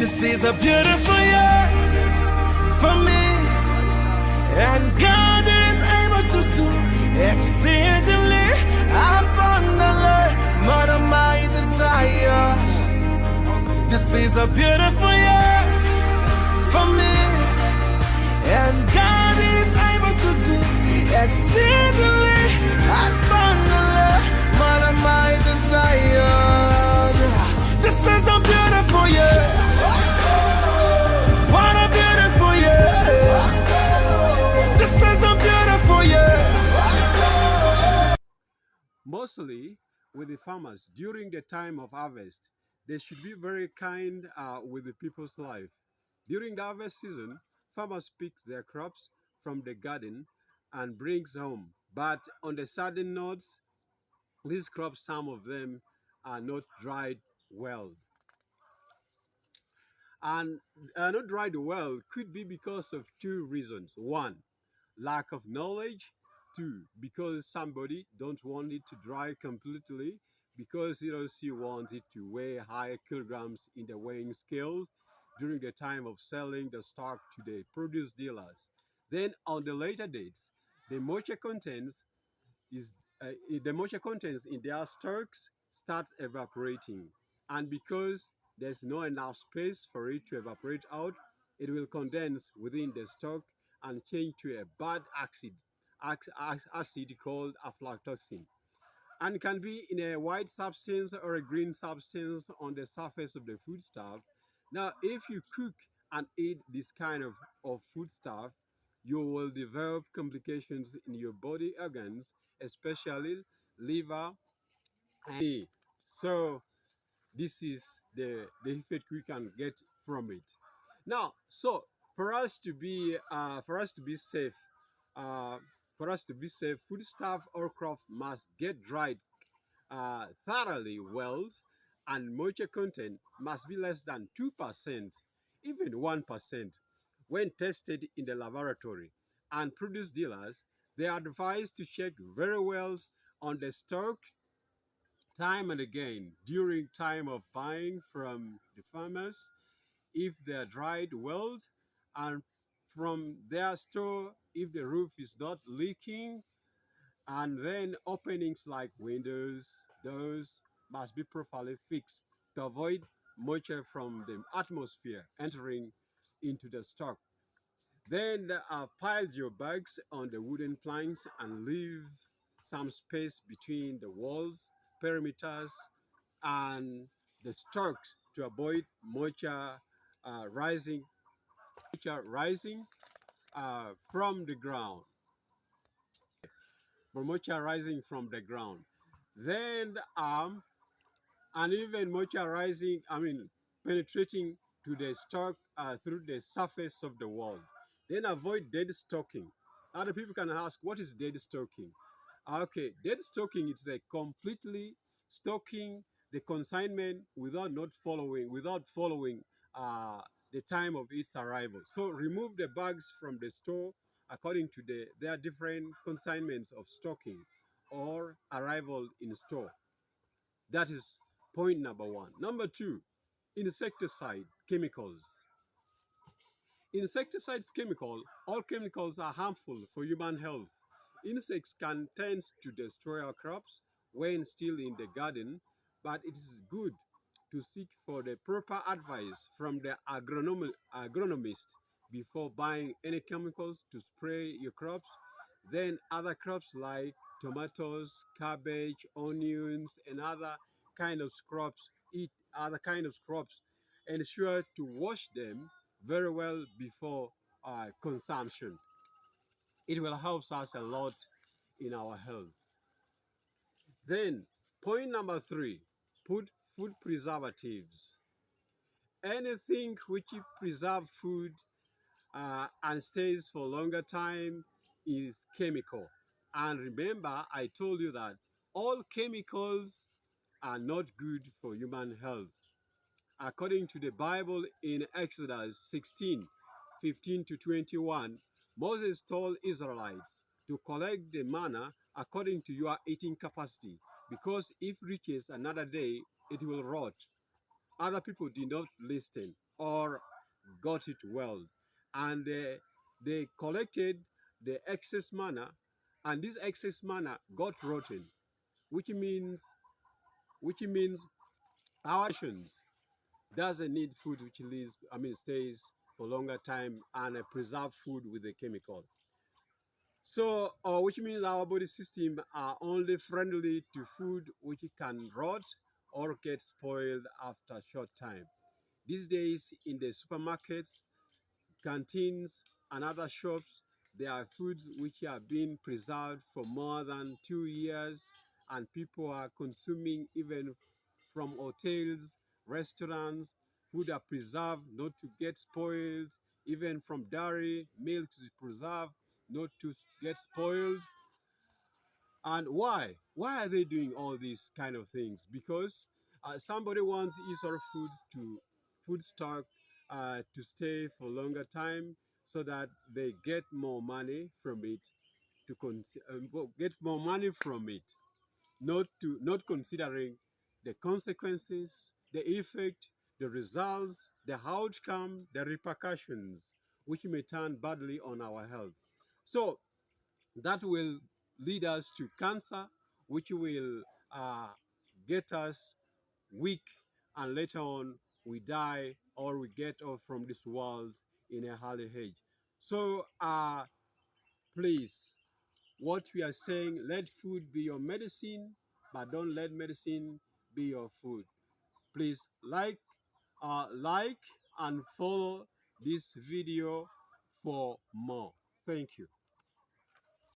This is a beautiful year for me, and God is able to do exceedingly abundantly more than my desires. This is a beautiful year for me, and God is able to do exceedingly abundantly more than my desires. This is a beautiful year. What a beautiful year. This is a beautiful year. Mostly with the farmers during the time of harvest, they should be very kind with the people's life. During the harvest season, farmers pick their crops from the garden and brings home. But on the sudden notes, these crops, some of them are not dried well. And not dried well could be because of two reasons. One, lack of knowledge. Two, because somebody don't want it to dry completely because he wants it to weigh higher kilograms in the weighing scales during the time of selling the stock to the produce dealers. Then on the later dates, the moisture contents is the moisture contents in their stocks starts evaporating, and because there's no enough space for it to evaporate out, it will condense within the stock and change to a bad acid called aflatoxin, and can be in a white substance or a green substance on the surface of the foodstuff. Now, if you cook and eat this kind of foodstuff, you will develop complications in your body organs, especially liver and knee. So this is the effect we can get from it. Now, so for us to be safe, uh, foodstuff or crop must get dried thoroughly well, and moisture content must be less than 2%, even 1%, when tested in the laboratory. And produce dealers, they are advised to check very well on the stock time and again during time of buying from the farmers if they are dried well, and from their store if the roof is not leaking, and then openings like windows, doors must be properly fixed to avoid moisture from the atmosphere entering into the stock. Then pile your bags on the wooden planks and leave some space between the walls, perimeters, and the stocks to avoid moisture rising from the ground. For moisture rising from the ground. Then and even moisturizing, penetrating to the stock through the surface of the wall. Then avoid dead stocking. Other people can ask, what is dead stocking? Okay, dead stocking is a completely stocking the consignment without following uh, the time of its arrival. So remove the bags from the store according to their different consignments of stocking or arrival in store. That is point number one. Number two, insecticide chemicals. Insecticides all chemicals are harmful for human health. Insects can tend to destroy our crops when still in the garden, but it is good to seek for the proper advice from the agronomist before buying any chemicals to spray your crops. Then other crops like tomatoes, cabbage, onions, and other kind of crops, ensure to wash them very well before consumption. It will help us a lot in our health. Then, point number three, put food preservatives. Anything which preserve food and stays for longer time is chemical. And remember, I told you that all chemicals are not good for human health. According to the Bible in Exodus 16:15 to 21, Moses told Israelites to collect the manna according to your eating capacity, because if it reaches another day, it will rot. Other people did not listen. or got it well, and they collected the excess manna, and this excess manna got rotten, which means which means our nations doesn't need food which leaves, I mean, stays for longer time and preserve food with the chemical. So, which means our body system are only friendly to food which can rot or get spoiled after a short time. These days, in the supermarkets, canteens, and other shops, there are foods which are being preserved for more than 2 years, and people are consuming even from hotels, restaurants. Food are preserved not to get spoiled, even from dairy, milk is preserved not to get spoiled. And why? Why are they doing all these kind of things? Because somebody wants his or her food stock to stay for longer time, so that they get more money from it, get more money from it, not considering the consequences, the effect, the results, the outcome, the repercussions, which may turn badly on our health. So that will lead us to cancer, which will uh, get us weak, and later on we die or we get off from this world in a early age. So please, what we are saying, let food be your medicine, but don't let medicine be your food. Please like and follow this video for more. Thank you.